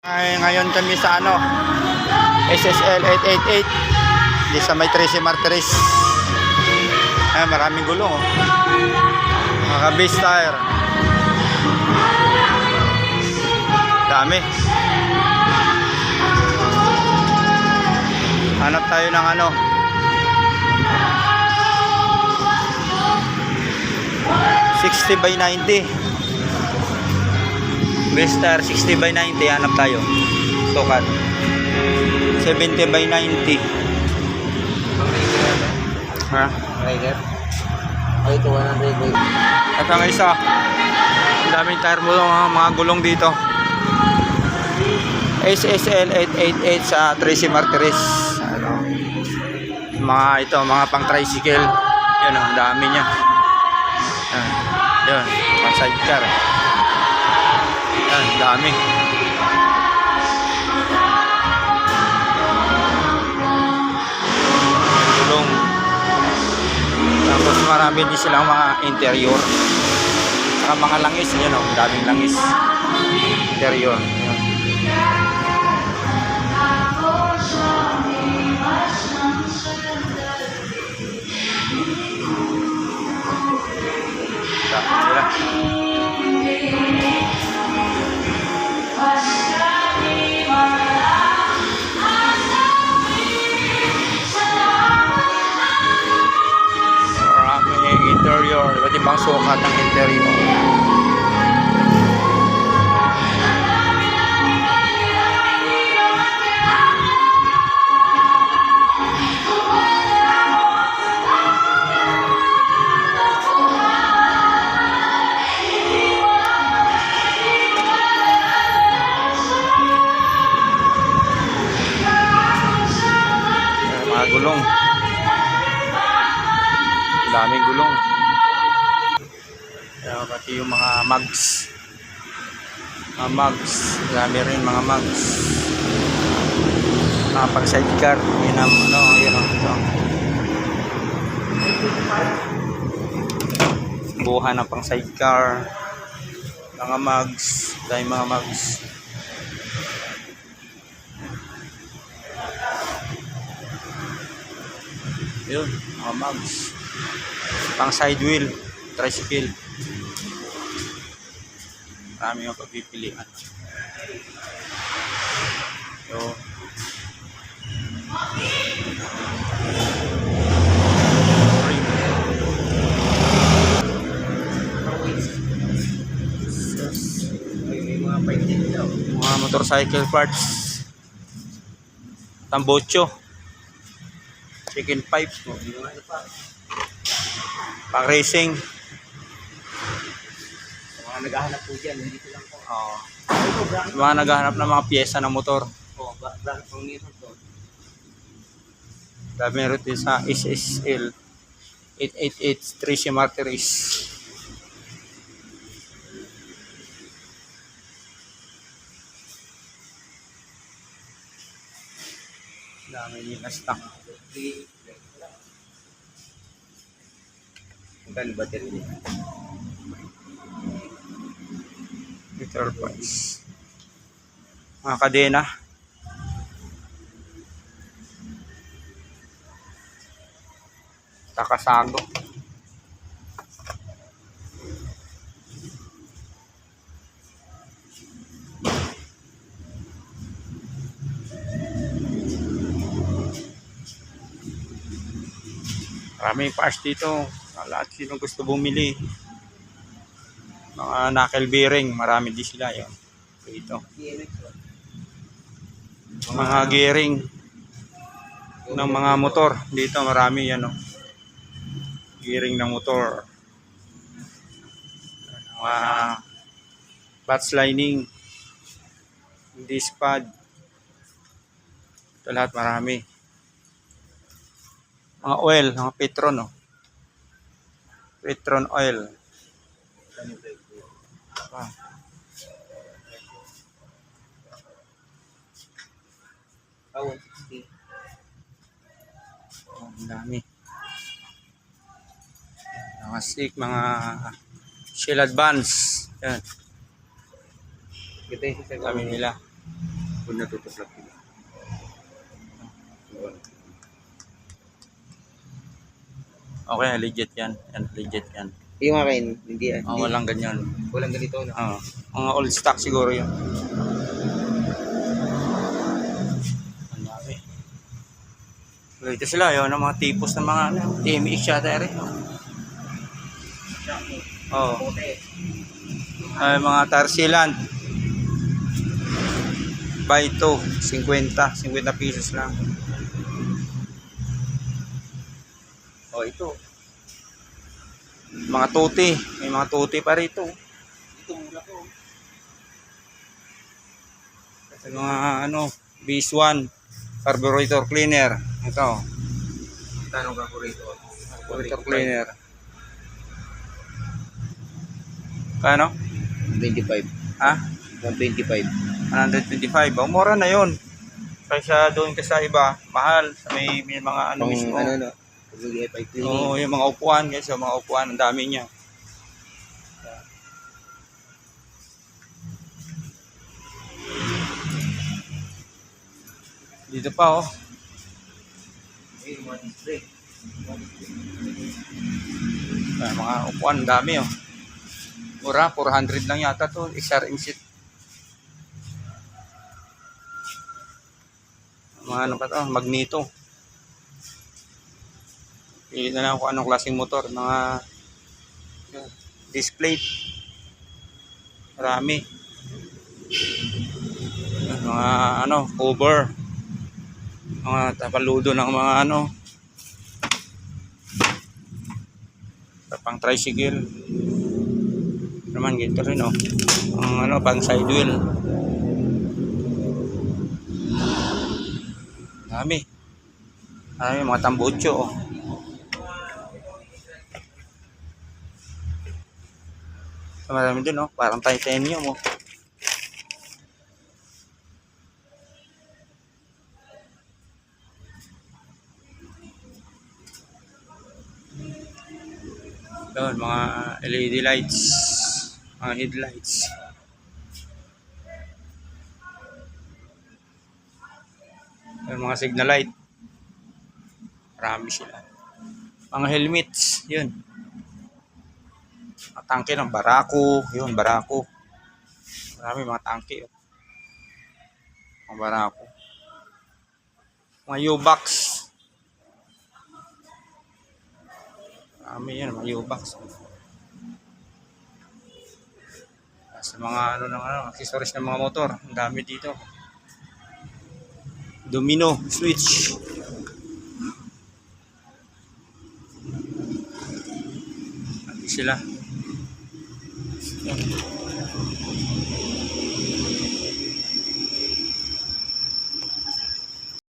Ay, ngayon kami sa SSL 888 di sa may Tracy Martires. Ay, maraming gulong mga ka-base tire, dami. Hanap tayo ng 60 by 90 base tire. 60 by 90 hanap tayo. Sukat 70 by 90. Ha? Rider. Oh, ito 100 by. At ang isa, ang daming tire mo, mga gulong dito. SSL 888 sa Tracy Martires. Mga pang tricycle. Yan, ang dami niya. Yan, pang sidecar. Yan, dami. Gulong. Tapos marami din silang mga interior. Saka mga langis, yan o, daming langis. Interior. Yan. Maraming interior, iba't ibang sukat ng interior. Gulong, daming gulong. Pati yung mga mugs, dami rin mga mugs, pang sidecar. Yun ang ito. Buuhan ng pang sidecar, mga mugs, dahil mga mugs. Yun, mga mugs, pang side wheel, tricycle. Marami yung pagpipilian. So, mga motorcycle parts, tambocho, chicken pipe, pang racing. Mga naghahanap po dyan, hindi ko lang po. Mga naghahanap ng mga pyesa ng motor. Brand pang nito to. Dami rin din sa SSL 888 Tracy Martires. Dami nila stock. Magkano battery din? Liter points. Mga kadena. Takasago. Maraming parts dito. Lahat sinong gusto bumili. Mga knuckle bearing, marami din sila yun. Dito. Mga gearing ng mga motor. Dito marami yan. Gearing ng motor. Mga clutch lining. Disc pad. Ito lahat marami. Mga oil, mga Petron. Petron oil. Oh, 160. Ang dami. Mga stick, mga Shell Advance. Yan. Ito yung Kami nila. Kung natutuklap ko. Okay, legit yan. Yan, legit yan. Yung akin, hindi. Walang ganyan. Walang ganito, no? Mga old stock siguro yun. Ang dami. Ito sila, yun, ang mga tipos ng mga TMX yata rin. Ay, mga Tarsiland. Buy 2, 50 pesos lang. Ito. Mga tuti. May mga tuti pa rito. Ito mura ko. Mga Base 1 carburetor cleaner. Ito. Tanong ka po rito. Carburetor cleaner. Kano? 25. Ha? 125. 125. Mura na yun. Kaysa doon ka sa iba, mahal. Sa may mga mismo. No? Pag-i-FI cleaning. Oo, yung mga upuan. Guys, yung mga upuan, ang dami niya. Dito pa, oh. Ayun, mga display. Mga upuan, ang dami, oh. Mura, 400 lang yata to. XRM seat. Mga pa to, Magneto. Pili na lang kung anong klaseng motor. Mga display. Marami. Mga cover. Mga tapaludo ng mga pang tricycle. Naman gito rin, oh. Ang pang side wheel. Dami. Mga tambucho, oh. Marami din, oh. Parang titanium, oh. Doon, mga LED lights. Mga headlights. Doon, mga signal light. Marami sila. Mga helmets. Yun. Mga tangke ng Barako. Yun, Barako. Marami mga tangke. Mga Barako. Mga U-Box. Marami yan, mga U-Box. Sa mga accessories ng mga motor. Ang dami dito. Domino, switch. Sila.